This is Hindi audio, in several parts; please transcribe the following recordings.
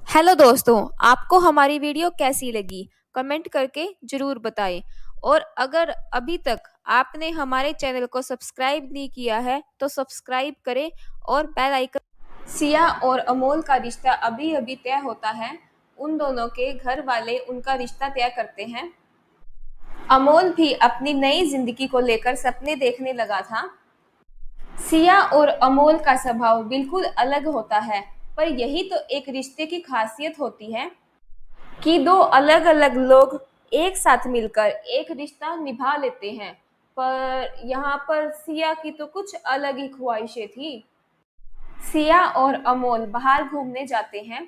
हेलो दोस्तों, आपको हमारी वीडियो कैसी लगी? कमेंट करके जरूर बताएं। और अगर अभी तक आपने हमारे चैनल को सब्सक्राइब नहीं किया है तो सब्सक्राइब करें और बेल आइकन। सिया और अमोल का रिश्ता अभी अभी तय होता है। उन दोनों के घर वाले उनका रिश्ता तय करते हैं। अमोल भी अपनी नई जिंदगी को लेकर सपने देखने लगा था। सिया और अमोल का स्वभाव बिल्कुल अलग होता है, पर यही तो एक रिश्ते की खासियत होती है कि दो अलग अलग लोग एक साथ मिलकर एक रिश्ता निभा लेते हैं। पर यहाँ पर सिया की तो कुछ अलग ही ख्वाहिशें थी। सिया और अमोल बाहर घूमने जाते हैं।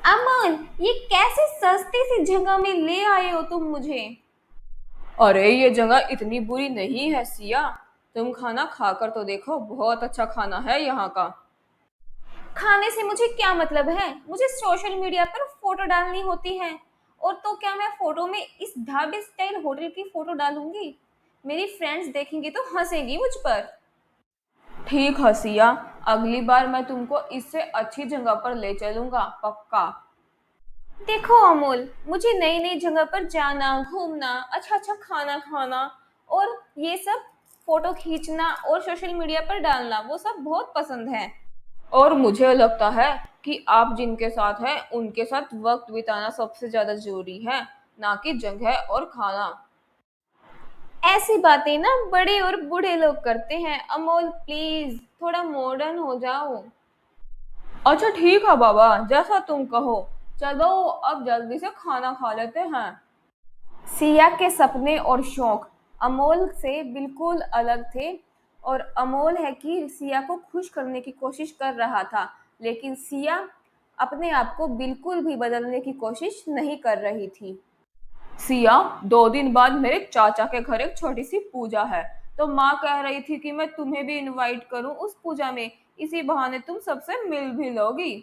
अमोल, ये कैसे सस्ती सी जगह में ले आए हो तुम मुझे? अरे ये जगह इतनी बुरी नहीं है सिया, तुम खाना खाकर तो देखो, बहुत अच्छा खाना है यहाँ का। खाने से मुझे क्या मतलब है? मुझे सोशल मीडिया पर फोटो डालनी होती है। और तो क्या मैं फोटो में इस ढाबे स्टाइल होटल की फोटो डालूंगी? मेरी फ्रेंड्स देखेंगी तो हंसेंगी मुझ पर। ठीक हसिया, अगली बार मैं तुमको इससे अच्छी जगह पर ले चलूंगा, पक्का। देखो अमोल, मुझे नई नई जगह पर जाना, घूमना, अच्छा अच्छा खाना खाना और ये सब फोटो खींचना और सोशल मीडिया पर डालना वो सब बहुत पसंद है। और मुझे लगता है कि आप जिनके साथ हैं उनके साथ वक्त बिताना सबसे ज्यादा जरूरी है, ना कि जगह और खाना। ऐसी बातें ना बड़े और बूढ़े लोग करते हैं। अमोल प्लीज थोड़ा मॉडर्न हो जाओ। अच्छा ठीक है बाबा, जैसा तुम कहो। चलो अब जल्दी से खाना खा लेते हैं। सिया के सपने और शौक अमोल से बिल्कुल अलग थे। और अमोल है कि सिया को खुश करने की कोशिश कर रहा था, लेकिन सिया अपने आप को बिल्कुल भी बदलने की कोशिश नहीं कर रही थी। सिया, 2 दिन बाद मेरे चाचा के घर एक छोटी सी पूजा है, तो माँ कह रही थी कि मैं तुम्हें भी इनवाइट करूं उस पूजा में। इसी बहाने तुम सबसे मिल भी लोगी।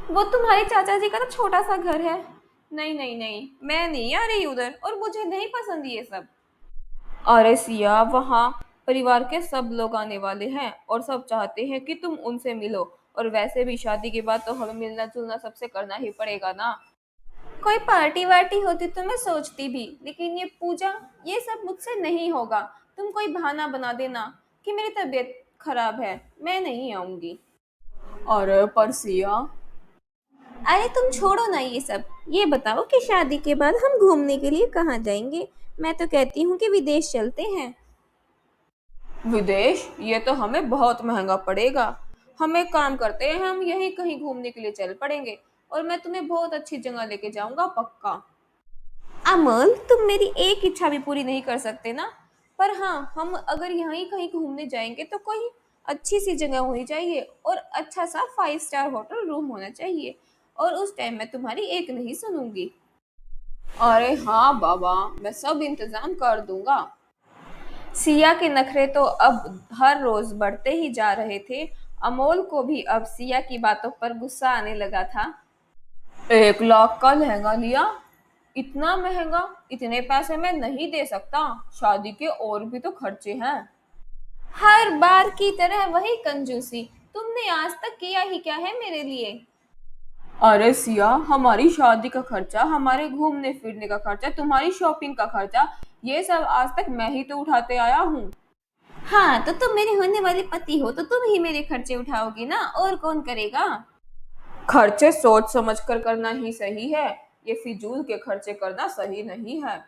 वो तुम्हारे चाचा जी का तो छोटा सा घर है। नहीं नहीं नहीं, मैं नहीं आ रही उधर, और मुझे नहीं पसंद ये सब। अरे सिया, वहाँ परिवार के सब लोग आने वाले हैं और सब चाहते हैं कि तुम उनसे मिलो। और वैसे भी शादी के बाद तो हमें मिलना जुलना सबसे करना ही पड़ेगा ना। कोई पार्टी वार्टी होती तो मैं सोचती भी, लेकिन ये पूजा, ये सब मुझसे नहीं होगा। तुम कोई बहाना बना देना कि मेरी तबीयत खराब है, मैं नहीं आऊंगी। अरे पर सिया। अरे तुम छोड़ो ना ये सब। ये बताओ कि शादी के बाद हम घूमने के लिए कहाँ जाएंगे? मैं तो कहती हूँ कि विदेश चलते हैं। विदेश? ये तो हमें बहुत महंगा पड़ेगा। हम एक काम करते हैं, हम यहीं कहीं घूमने के लिए चल पड़ेंगे। और मैं तुम्हें बहुत अच्छी जगह लेके जाऊंगा, पक्का। अमल, तुम मेरी एक इच्छा भी पूरी नहीं कर सकते ना। पर हाँ, हम अगर यहीं कहीं घूमने जाएंगे तो कोई अच्छी सी जगह होनी चाहिए और अच्छा सा 5 स्टार होटल रूम होना चाहिए। और उस टाइम मैं तुम्हारी एक नहीं सुनूंगी। अरे हाँ बाबा, मैं सब इंतजाम कर दूंगा। सिया के नखरे तो अब हर रोज बढ़ते ही जा रहे थे। अमोल को भी अब सिया की बातों पर गुस्सा आने लगा था। 1 लाख का लहंगा लिया? इतना महंगा? इतने पैसे मैं नहीं दे सकता, शादी के और भी तो खर्चे हैं। हर बार की तरह वही कंजूसी। तुमने आज तक किया ही क्या है मेरे लिए? अरे सिया, हमारी शादी का खर्चा, हमारे घूमने फिरने का खर्चा, तुम्हारी शॉपिंग का खर्चा, ये सब आज तक मैं ही तो उठाते आया हूँ। हाँ, तो तुम मेरे होने वाले पति हो तो तुम ही मेरे खर्चे उठाओगी ना, और कौन करेगा? खर्चे सोच समझ कर करना ही सही है। ये फिजूल के खर्चे करना सही नहीं है।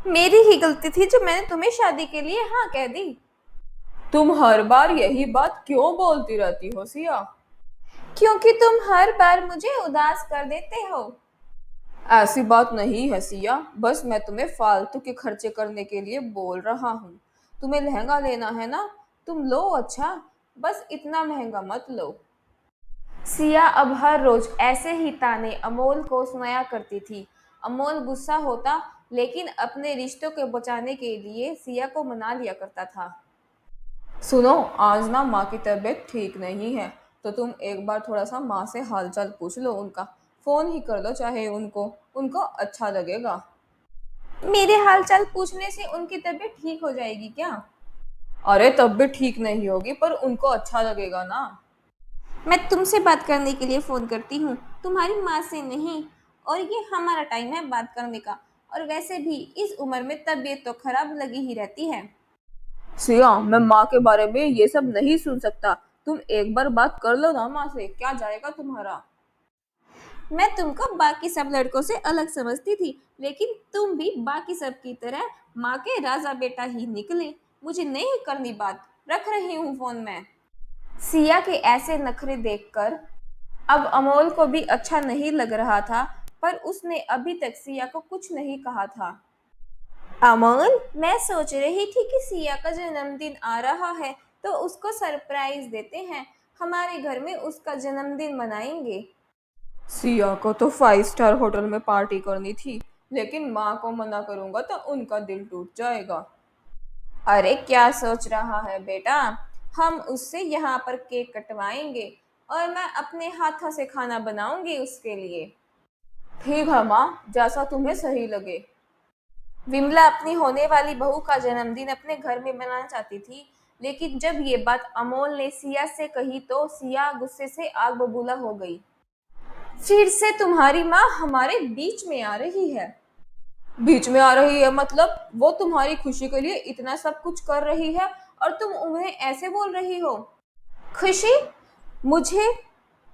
मेरी ही गलती थी जो मैंने तुम्हें शादी के लिए हाँ कह दी। तुम हर बार यही बात क्यों बोलती रहती हो सिया? क्योंकि तुम हर बार मुझे उदास कर देते हो। ऐसी बात नहीं है सिया, बस मैं तुम्हें फालतू के खर्चे करने के लिए बोल रहा हूँ। तुम्हें लहंगा लेना है ना, तुम लो, अच्छा। बस इतना महंगा मत लो। सिया अब हर रोज ऐसे ही ताने अमोल को सुनाया करती थी। अमोल गुस्सा होता, लेकिन अपने रिश्तों को बचाने के लिए सिया को मना लिया करता था। सुनो, आज ना माँ की तबीयत ठीक नहीं है, तो तुम एक बार थोड़ा सा माँ से हालचाल पूछ लो उनका। फोन ही कर दो चाहे उनको, उनको अच्छा लगेगा। मेरे हालचाल पूछने से उनकी तबीयत ठीक हो जाएगी क्या? अरे तब भी ठीक नहीं होगी, पर उनको अच्छा लगेगा ना। मैं तुमसे बात करने के लिए फ़ोन करती हूँ, तुम्हारी माँ से नहीं। और ये हमारा टाइम है बात करने का। और वैसे भी इस उम्र में तबीयत तो खराब लगी ही रहती है। सिया, मैं माँ के बारे में ये सब नहीं सुन सकता। तुम एक बार बात कर लो ना माँ से, क्या जाएगा तुम्हारा। मैं तुमको बाकी सब लड़कों से अलग समझती थी, लेकिन तुम भी बाकी सब की तरह माँ के राजा बेटा ही निकले। मुझे नहीं करनी बात, रख रही हूँ फोन में। सिया के ऐसे नखरे देखकर अब अमोल को भी अच्छा नहीं लग रहा था, पर उसने अभी तक सिया को कुछ नहीं कहा था। अमोल, मैं सोच रही थी कि सिया का जन्मदिन आ रहा है, तो उसको सरप्राइज देते हैं। हमारे घर में उसका जन्मदिन मनाएंगे। सिया को तो 5 स्टार होटल में पार्टी करनी थी, लेकिन माँ को मना करूंगा तो उनका दिल टूट जाएगा। अरे क्या सोच रहा है बेटा, हम उससे यहाँ पर केक कटवाएंगे और मैं अपने हाथों से खाना बनाऊंगी उसके लिए। ठीक है माँ, जैसा तुम्हें सही लगे। विमला अपनी होने वाली बहू का जन्मदिन अपने घर में मनाना चाहती थी, लेकिन जब ये बात अमोल ने सिया से कही तो सिया गुस्से से आग बबूला हो गई। फिर से तुम्हारी माँ हमारे बीच में आ रही है। बीच में आ रही है मतलब? वो तुम्हारी खुशी के लिए इतना सब कुछ कर रही है और तुम उन्हें ऐसे बोल रही हो। खुशी? मुझे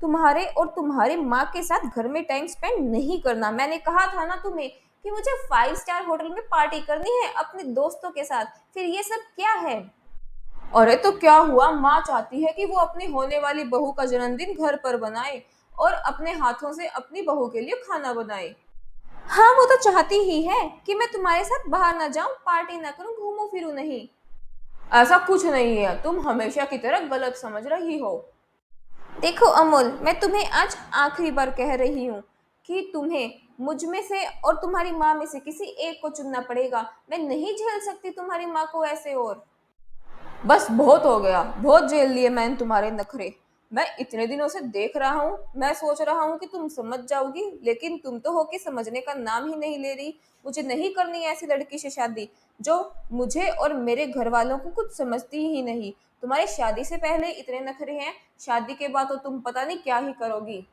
तुम्हारे और तुम्हारी माँ के साथ घर में टाइम स्पेंड नहीं करना। मैंने कहा था ना तुम्हें कि मुझे 5 स्टार होटल में पार्टी करनी है अपने दोस्तों के साथ। फिर ये सब क्या है? अरे तो क्या हुआ, माँ चाहती है कि वो अपनी होने वाली बहू का जन्मदिन घर पर बनाए और अपने हाथों से अपनी बहू के लिए खाना बनाए। हाँ, वो तो चाहती ही है कि मैं तुम्हारे साथ बाहर ना जाऊं, पार्टी ना करूं, घूमूं फिरूं नहीं। ऐसा कुछ नहीं है, तुम हमेशा की तरह गलत समझ रही हो। देखो अमोल, मैं तुम्हें आज आखिरी बार कह रही हूँ कि तुम्हें मुझ में से और तुम्हारी माँ में से किसी एक को चुनना पड़ेगा। मैं नहीं झेल सकती तुम्हारी माँ को ऐसे। और बस बहुत हो गया, बहुत झेल लिए मैंने तुम्हारे नखरे। मैं इतने दिनों से देख रहा हूँ, मैं सोच रहा हूँ कि तुम समझ जाओगी, लेकिन तुम तो हो कि समझने का नाम ही नहीं ले रही। मुझे नहीं करनी ऐसी लड़की से शादी जो मुझे और मेरे घर वालों को कुछ समझती ही नहीं। तुम्हारी शादी से पहले इतने नखरे हैं, शादी के बाद तो तुम पता नहीं क्या ही करोगी।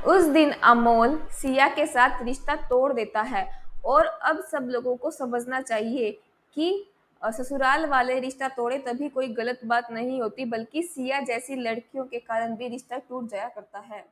उस दिन अमोल सिया के साथ रिश्ता तोड़ देता है। और अब सब लोगों को समझना चाहिए कि ससुराल वाले रिश्ता तोड़े तभी कोई गलत बात नहीं होती, बल्कि सिया जैसी लड़कियों के कारण भी रिश्ता टूट जाया करता है।